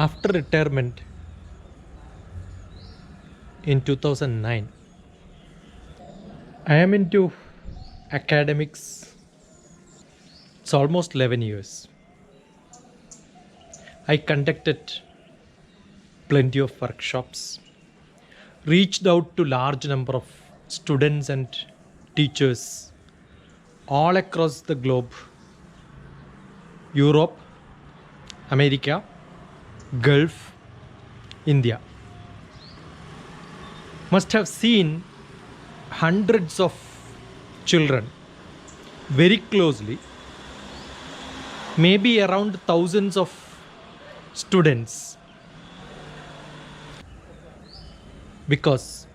After retirement in 2009, I am into academics. It's almost 11 years. I conducted plenty of workshops, reached out to large number of students and teachers all across the globe, Europe, America, Gulf, India. Must have seen hundreds of children very closely, maybe around thousands of students, because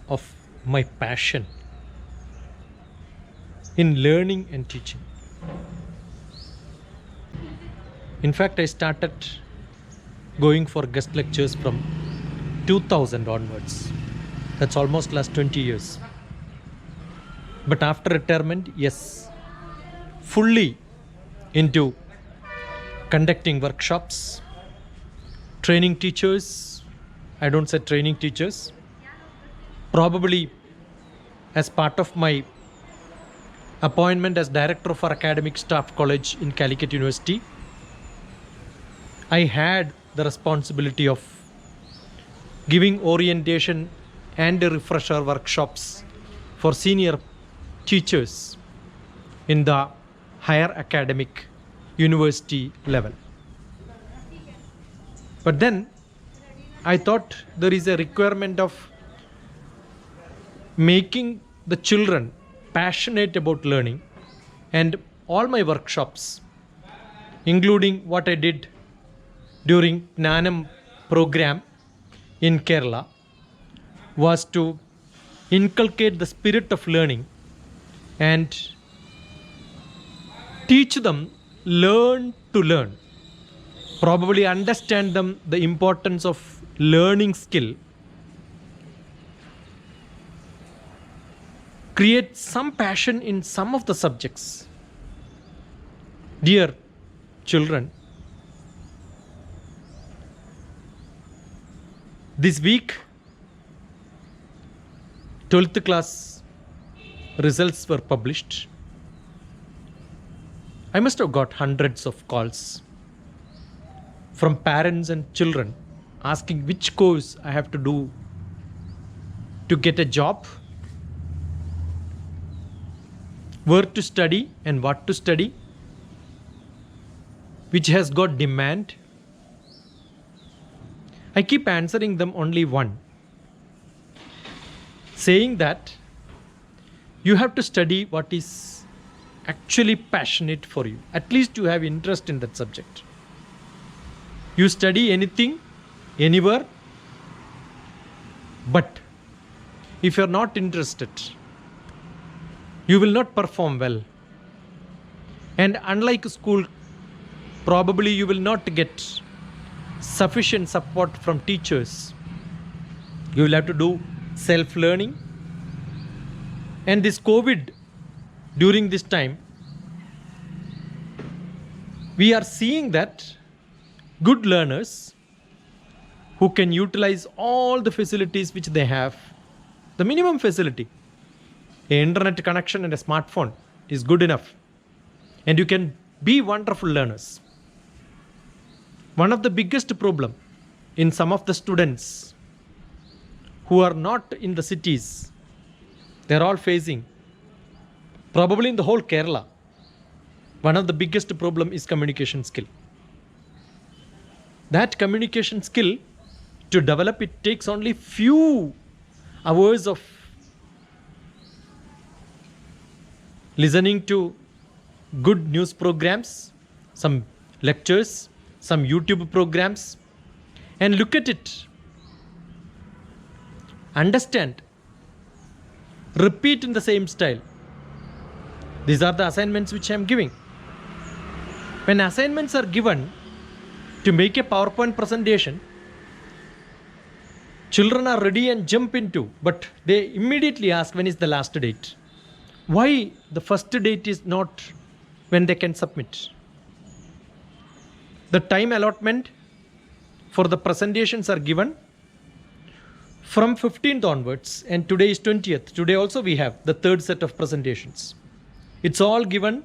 of my passion in learning and teaching. In fact, I started going for guest lectures from 2000 onwards. That's almost last 20 years. But after retirement, yes, fully into conducting workshops, training teachers. I don't say training teachers. Probably as part of my appointment as Director for Academic Staff College in Calicut University, I had the responsibility of giving orientation and refresher workshops for senior teachers in the higher academic university level. But then I thought there is a requirement of making the children passionate about learning, and all my workshops, including what I did during Gnanam program in Kerala, was to inculcate the spirit of learning and teach them learn to learn, probably understand them the importance of learning skill, create some passion in some of the subjects. Dear children, this week 12th class results were published. I must have got hundreds of calls from parents and children asking which course I have to do to get a job, where to study and what to study, which has got demand. I keep answering them only one, saying that you have to study what is actually passionate for you. At least you have interest in that subject. You study anything, anywhere, but if you are not interested, you will not perform well. And unlike school, probably you will not get sufficient support from teachers. You will have to do self-learning. And this COVID, during this time, we are seeing that good learners who can utilize all the facilities which they have, the minimum facility, an internet connection and a smartphone is good enough, and you can be wonderful learners. One of the biggest problem in some of the students who are not in the cities, they're all facing, probably in the whole Kerala, one of the biggest problem is communication skill. That communication skill, to develop it, takes only few hours of listening to good news programs, some lectures, some YouTube programs, and look at it, understand, repeat in the same style. These are the assignments which I am giving. When assignments are given to make a PowerPoint presentation, children are ready and jump into, but they immediately ask when is the last date. Why the first date is not when they can submit? The time allotment for the presentations are given from 15th onwards, and today is 20th. Today also we have the third set of presentations. It's all given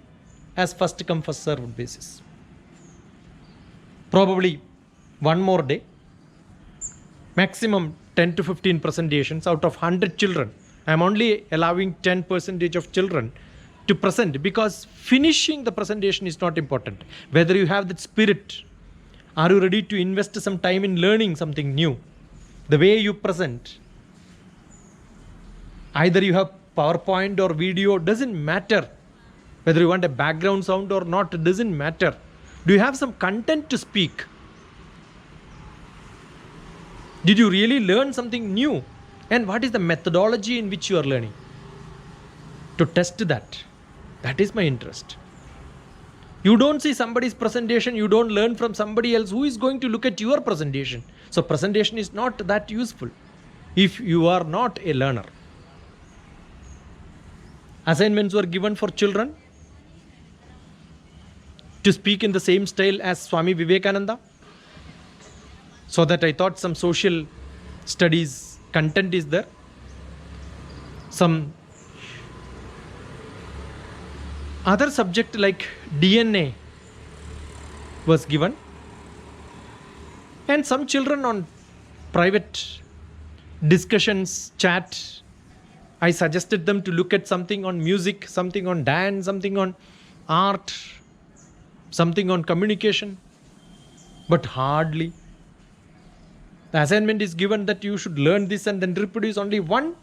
as first come first served basis. Probably one more day, maximum 10 to 15 presentations out of 100 children. I'm only allowing 10% of children to present, because finishing the presentation is not important. Whether you have that spirit, are you ready to invest some time in learning something new? The way you present, either you have PowerPoint or video, doesn't matter. Whether you want a background sound or not, it doesn't matter. Do you have some content to speak? Did you really learn something new? And what is the methodology in which you are learning? To test that. That is my interest. You don't see somebody's presentation, you don't learn from somebody else who is going to look at your presentation. So presentation is not that useful if you are not a learner. Assignments were given for children to speak in the same style as Swami Vivekananda. So that I thought some social studies content is there. Some other subject like DNA was given. And some children on private discussions, chat, I suggested them to look at something on music, something on dance, something on art, something on communication, but hardly. The assignment is given that you should learn this and then reproduce only one.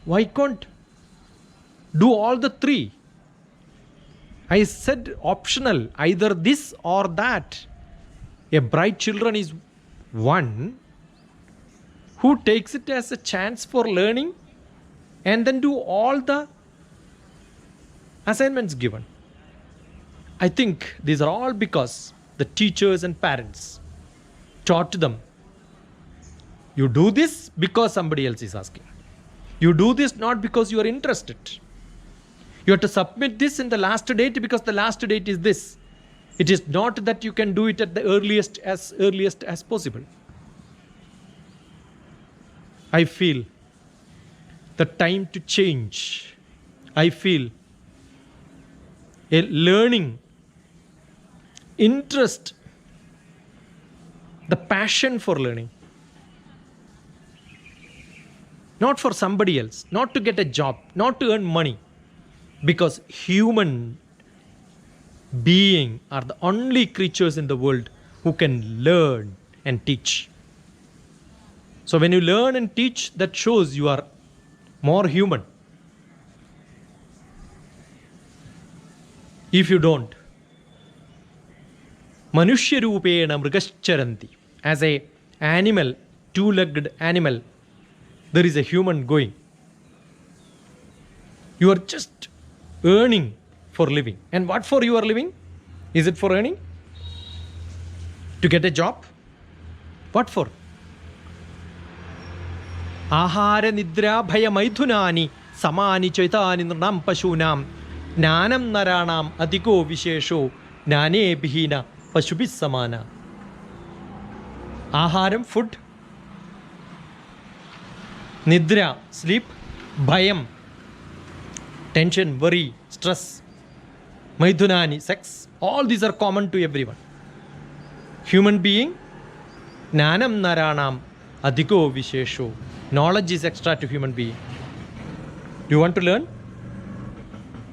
Why can't do all the three? I said optional, either this or that. A bright children is one who takes it as a chance for learning and then do all the assignments given. I think these are all because the teachers and parents taught them. You do this because somebody else is asking. You do this not because you are interested. You have to submit this in the last date because the last date is this. It is not that you can do it at the earliest as possible. I feel the time to change. I feel a learning interest, the passion for learning. Not for somebody else, not to get a job, not to earn money. Because human beings are the only creatures in the world who can learn and teach. So when you learn and teach, that shows you are more human. If you don't, Manushya Rupena Mrigascharanti. As a animal, two-legged animal, there is a human going. You are just earning for living. And what for you are living? Is it for earning? To get a job? What for? Ahara nidra bhaya maithunani samani chaitani nranam pashunam jnanam naranam adiko vishesho jnane bhina pashubis samana. Aharam, food. Nidra, sleep. Bhayam, tension, worry, stress. Maithunani, sex. All these are common to everyone. Human being, jnanam naranam adhiko vishesho. Knowledge is extra to human being. Do you want to learn?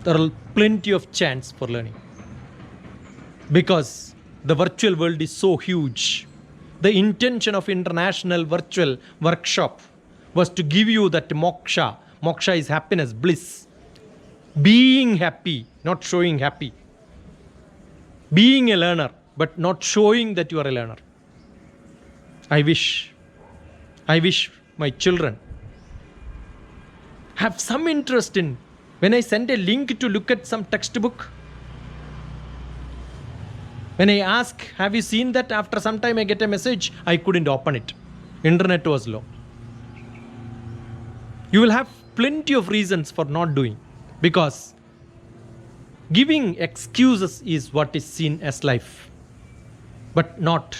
There are plenty of chance for learning. Because the virtual world is so huge. The intention of international virtual workshop was to give you that moksha. Moksha is happiness, bliss. Being happy, not showing happy. Being a learner, but not showing that you are a learner. I wish my children have some interest in, when I send a link to look at some textbook, when I ask, have you seen that? After some time I get a message, I couldn't open it. Internet was low. You will have plenty of reasons for not doing, because giving excuses is what is seen as life, but not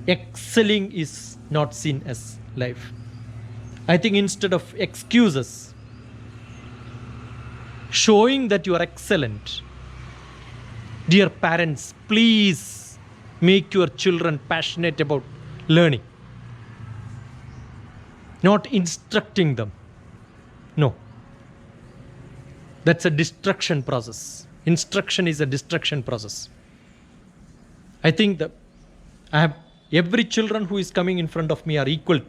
excelling is not seen as life. I think instead of excuses, showing that you are excellent. Dear parents, please make your children passionate about learning. Not instructing them. No. That's a destruction process. Instruction is a destruction process. I think that I have every children who is coming in front of me are equal,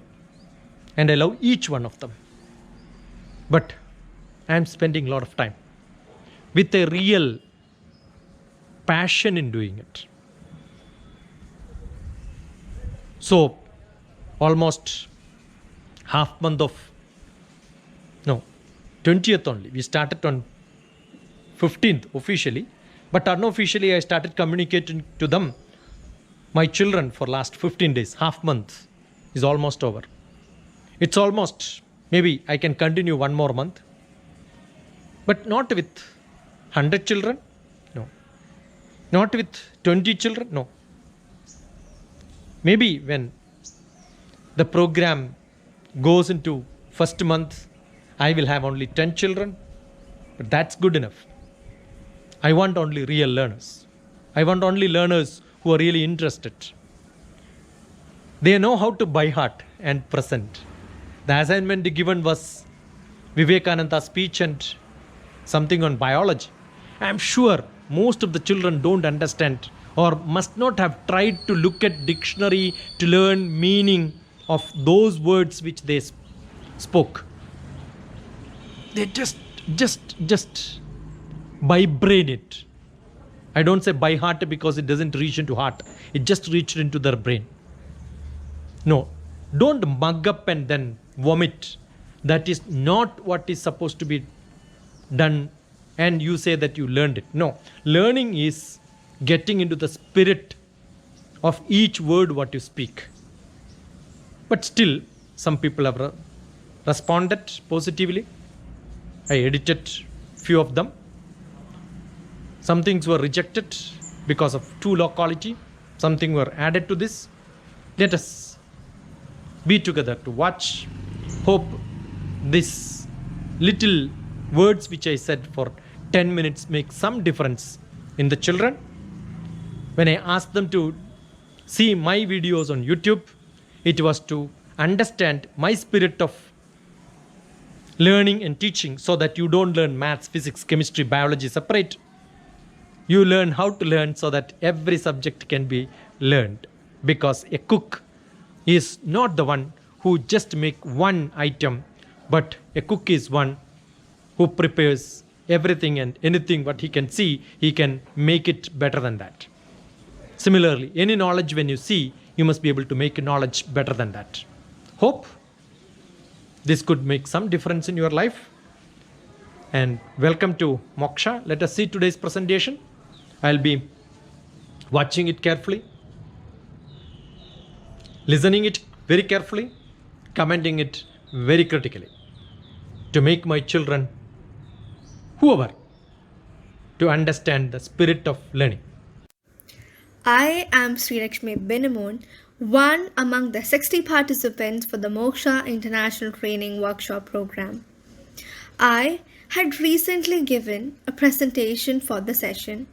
and I love each one of them. But I am spending a lot of time with a real passion in doing it. So almost half month of 20th only. We started on 15th officially, but unofficially I started communicating to them, my children, for last 15 days. Half month is almost over. It's almost, maybe I can continue one more month, but not with 100 children. No. Not with 20 children. No. Maybe when the program goes into first month, I will have only 10 children, but that's good enough. I want only real learners. I want only learners who are really interested. They know how to by heart and present. The assignment given was Vivekananda's speech and something on biology. I am sure most of the children don't understand or must not have tried to look at dictionary to learn meaning of those words which they spoke. They just by brain it. I don't say by heart because it doesn't reach into heart. It just reached into their brain. No, don't mug up and then vomit. That is not what is supposed to be done, and you say that you learned it. No, learning is getting into the spirit of each word what you speak. But still, some people have responded positively. I edited few of them. Some things were rejected because of too low quality. Something were added to this. Let us be together to watch. Hope this little words which I said for 10 minutes make some difference in the children. When I asked them to see my videos on YouTube, it was to understand my spirit of learning and teaching, so that you don't learn maths, physics, chemistry, biology separate. You learn how to learn so that every subject can be learned. Because a cook is not the one who just make one item, but a cook is one who prepares everything and anything what he can see, he can make it better than that. Similarly, any knowledge when you see, you must be able to make knowledge better than that. Hope this could make some difference in your life. And welcome to Moksha. Let us see today's presentation. I'll be watching it carefully, listening it very carefully, commenting it very critically, to make my children, whoever, to understand the spirit of learning. I am Sri Lakshmi Binamon, one among the 60 participants for the Moksha International Training Workshop Program. I had recently given a presentation for the session,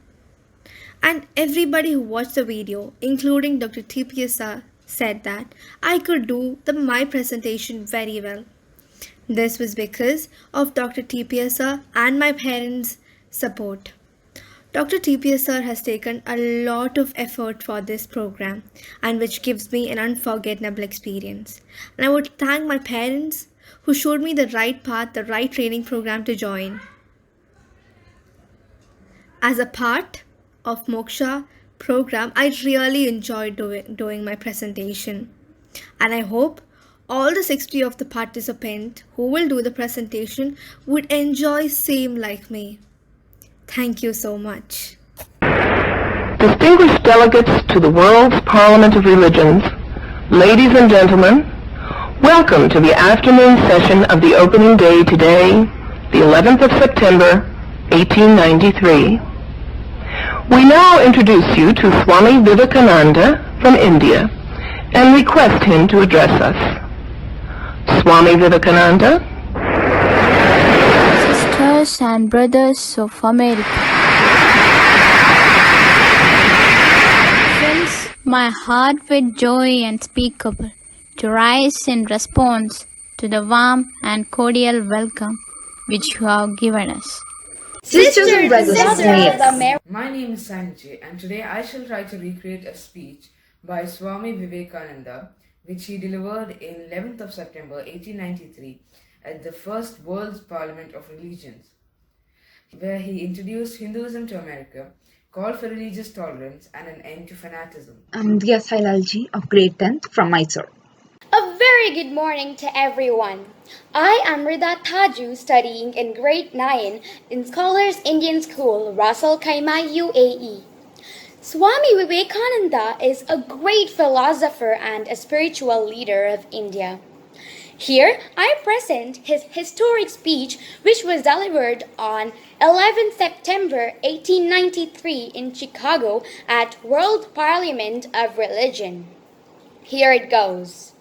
and everybody who watched the video, including DrTPS, said that I could do my presentation very well. This was because of DrTPS and my parents' support. DrTPS has taken a lot of effort for this program, and which gives me an unforgettable experience. And I would thank my parents who showed me the right path, the right training program to join. As a part of Moksha program, I really enjoyed doing my presentation. And I hope all the 60 of the participants who will do the presentation would enjoy same like me. Thank you so much. Distinguished delegates to the world's Parliament of Religions, ladies and gentlemen, welcome to the afternoon session of the opening day today, the 11th of September, 1893. We now introduce you to Swami Vivekananda from India, and request him to address us. Swami Vivekananda. Sisters and brothers of America, fills my heart with joy unspeakable to rise in response to the warm and cordial welcome which you have given us. Sisters and brothers of America. My name is Sanjay, and today I shall try to recreate a speech by Swami Vivekananda, which he delivered in 11th of September 1893 at the First World Parliament of Religions, where he introduced Hinduism to America, called for religious tolerance and an end to fanaticism. I'm Dia Sailalji of grade 10th from Mysore. A very good morning to everyone. I am Rida Taju, studying in grade 9 in Scholars Indian School, Ras Al Khaimah, UAE. Swami Vivekananda is a great philosopher and a spiritual leader of India. Here I present his historic speech, which was delivered on 11 September 1893 in Chicago at World Parliament of Religion. Here it goes.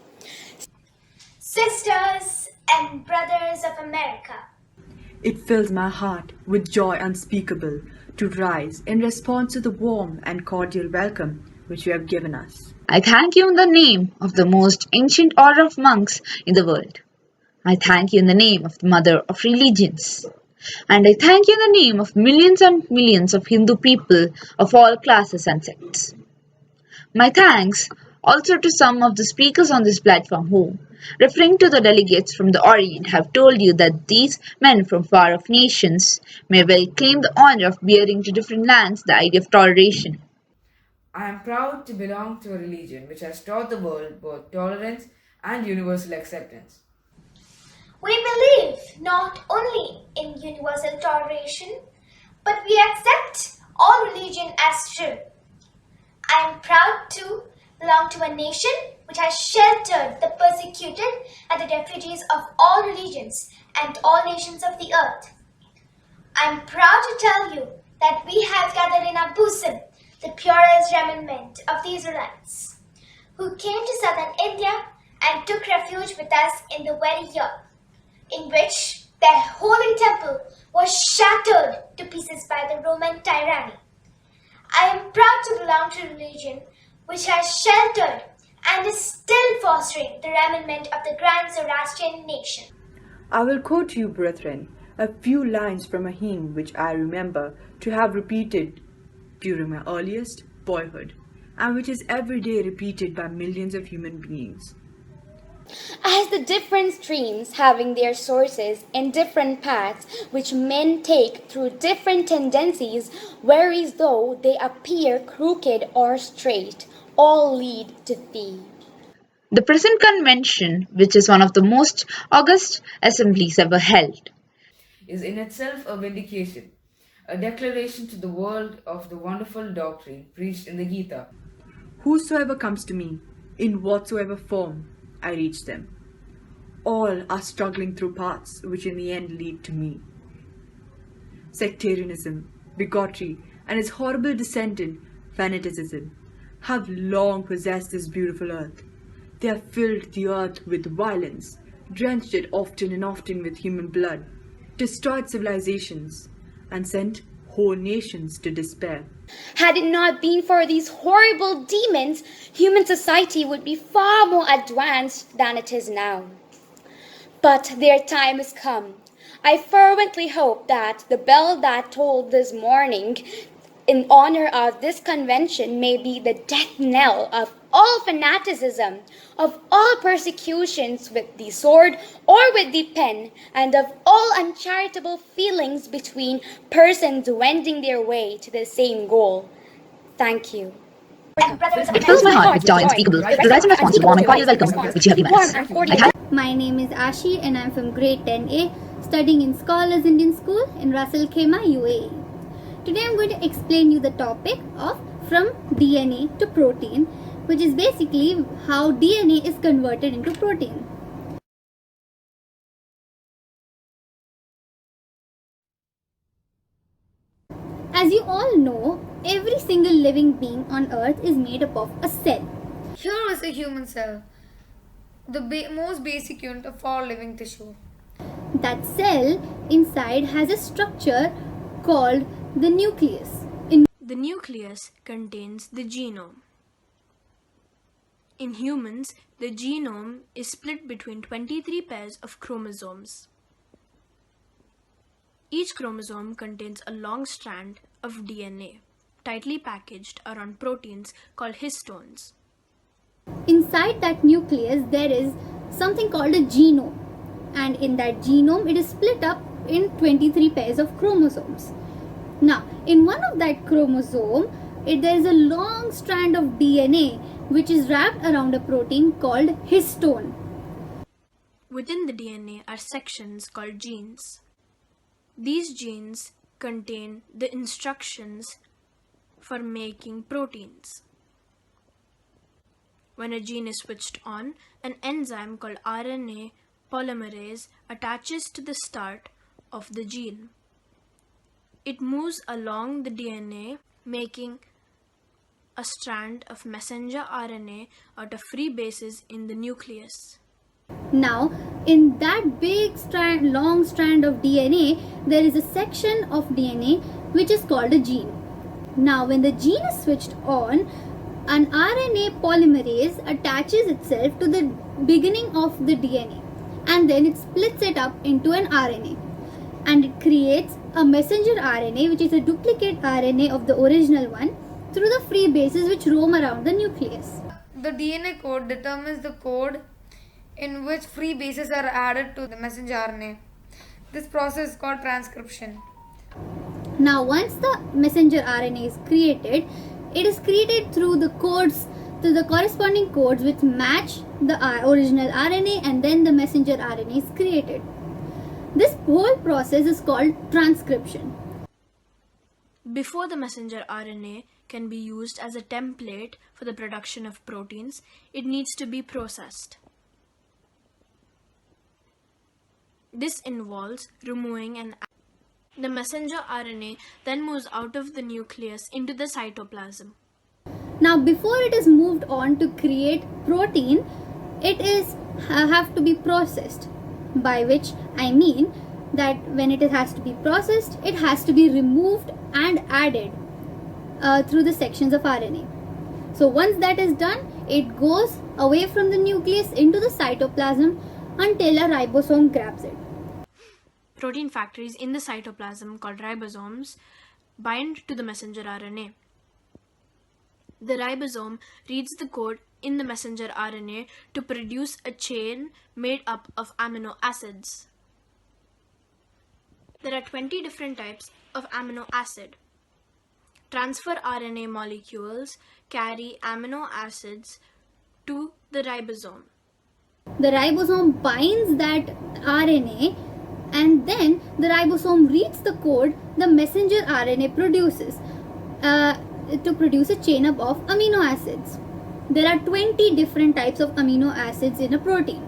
Sisters and brothers of America, it fills my heart with joy unspeakable to rise in response to the warm and cordial welcome which you have given us. I thank you in the name of the most ancient order of monks in the world. I thank you in the name of the Mother of Religions. And I thank you in the name of millions and millions of Hindu people of all classes and sects. My thanks also to some of the speakers on this platform who, referring to the delegates from the Orient, have told you that these men from far-off nations may well claim the honor of bearing to different lands the idea of toleration. I am proud to belong to a religion which has taught the world both tolerance and universal acceptance. we believe not only in universal toleration, but we accept all religion as true. I am proud to belong to a nation which has sheltered the persecuted and the refugees of all religions and all nations of the earth. I am proud to tell you that we have gathered in our bosom the purest remnant of the Israelites, who came to southern India and took refuge with us in the very year in which their holy temple was shattered to pieces by the Roman tyranny. I am proud to belong to a religion which has sheltered and is still fostering the remnant of the grand Zoroastrian nation. I will quote you, brethren, a few lines from a hymn which I remember to have repeated during my earliest boyhood, and which is every day repeated by millions of human beings. As the different streams having their sources in different paths which men take through different tendencies, whereas though they appear crooked or straight, all lead to thee. The present convention, which is one of the most august assemblies ever held, is in itself a vindication, a declaration to the world of the wonderful doctrine preached in the Gita. Whosoever comes to me, in whatsoever form, I reach them. All are struggling through paths which in the end lead to me. Sectarianism, bigotry, and its horrible descendant, fanaticism, have long possessed this beautiful earth. They have filled the earth with violence, drenched it often and often with human blood, destroyed civilizations, and sent whole nations to despair. Had it not been for these horrible demons, human society would be far more advanced than it is now. But their time has come. I fervently hope that the bell that tolled this morning in honor of this convention may be the death knell of all fanaticism, of all persecutions with the sword or with the pen, and of all uncharitable feelings between persons wending their way to the same goal. Thank you. it fills my heart with joy unspeakable to rise in response to the warm and cordial welcome which you have given us. My name is Ashi and I am from grade 10A, studying in Scholars Indian School in Ras Al Khaimah, UAE. Today I am going to explain you the topic of from DNA to protein, which is basically how DNA is converted into protein. As you all know, every single living being on earth is made up of a cell. Here is a human cell, the most basic unit of all living tissue. That cell inside has a structure called the nucleus. The nucleus contains the genome. In humans, the genome is split between 23 pairs of chromosomes. Each chromosome contains a long strand of DNA, tightly packaged around proteins called histones. Inside that nucleus, there is something called a genome, and in that genome, it is split up in 23 pairs of chromosomes. Now, in one of that chromosome, there is a long strand of DNA which is wrapped around a protein called histone. Within the DNA are sections called genes. These genes contain the instructions for making proteins. When a gene is switched on, an enzyme called RNA polymerase attaches to the start of the gene. It moves along the DNA, making a strand of messenger RNA out of free bases in the nucleus. Now, in that big strand, long strand of DNA, there is a section of DNA which is called a gene. Now, when the gene is switched on, an RNA polymerase attaches itself to the beginning of the DNA, and then it splits it up into an RNA, and it creates a messenger RNA, which is a duplicate RNA of the original one, through the free bases which roam around the nucleus. The DNA code determines the code in which free bases are added to the messenger RNA. This process is called transcription. Now, once the messenger RNA is created, it is created through the codes, through the corresponding codes which match the original RNA, and then the messenger RNA is created. This whole process is called transcription. Before the messenger RNA can be used as a template for the production of proteins, it needs to be processed. This involves removing the messenger RNA then moves out of the nucleus into the cytoplasm. Now, before it is moved on to create protein, it is have to be processed, by which I mean that when it has to be processed, it has to be removed and added through the sections of RNA. So once that is done, it goes away from the nucleus into the cytoplasm until a ribosome grabs it. Protein factories in the cytoplasm called ribosomes bind to the messenger RNA. The ribosome reads the code in the messenger RNA to produce a chain made up of amino acids. There are 20 different types of amino acid. Transfer RNA molecules carry amino acids to the ribosome. The ribosome binds that RNA, and then the ribosome reads the code the messenger RNA produces to produce a chain up of amino acids. There are 20 different types of amino acids in a protein.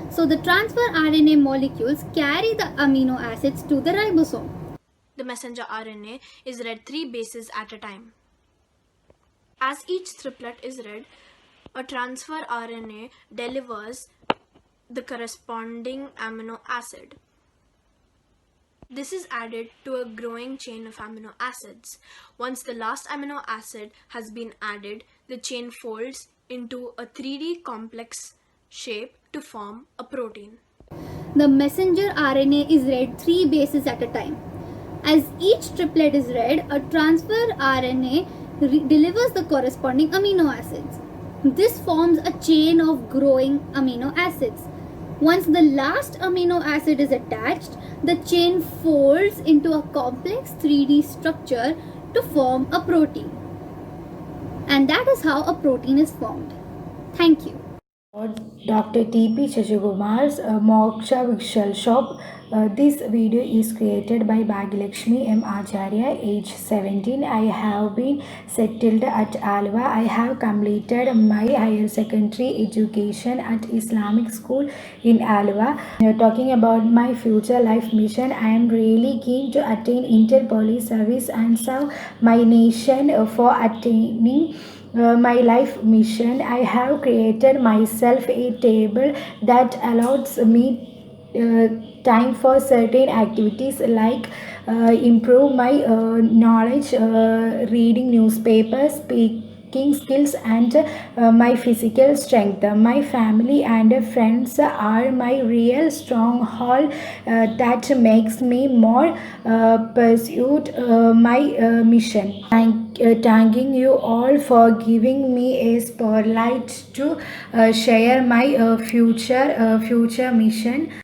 So the transfer RNA molecules carry the amino acids to the ribosome. The messenger RNA is read 3 bases at a time. As each triplet is read, a transfer RNA delivers the corresponding amino acid. This is added to a growing chain of amino acids. Once the last amino acid has been added, the chain folds into a 3D complex shape to form a protein. The messenger RNA is read 3 bases at a time. As each triplet is read, a transfer RNA delivers the corresponding amino acids. This forms a chain of growing amino acids. Once the last amino acid is attached, the chain folds into a complex 3D structure to form a protein. And that is how a protein is formed. Thank you. Dr. T.P. Shashikumar's Moksha Vikshal Shop. This video is created by Bhagilakshmi M. Acharya, age 17. I have been settled at Alva. I have completed my higher secondary education at Islamic School in Alva. Talking about my future life mission, I am really keen to attain Inter Police Service and serve my nation for attaining my life mission. I have created myself a table that allows me time for certain activities like improve my knowledge, reading newspapers, speaking skills, and my physical strength. My family and friends are my real stronghold that makes me more pursue my mission. Thanking you all for giving me a spotlight to share my future mission.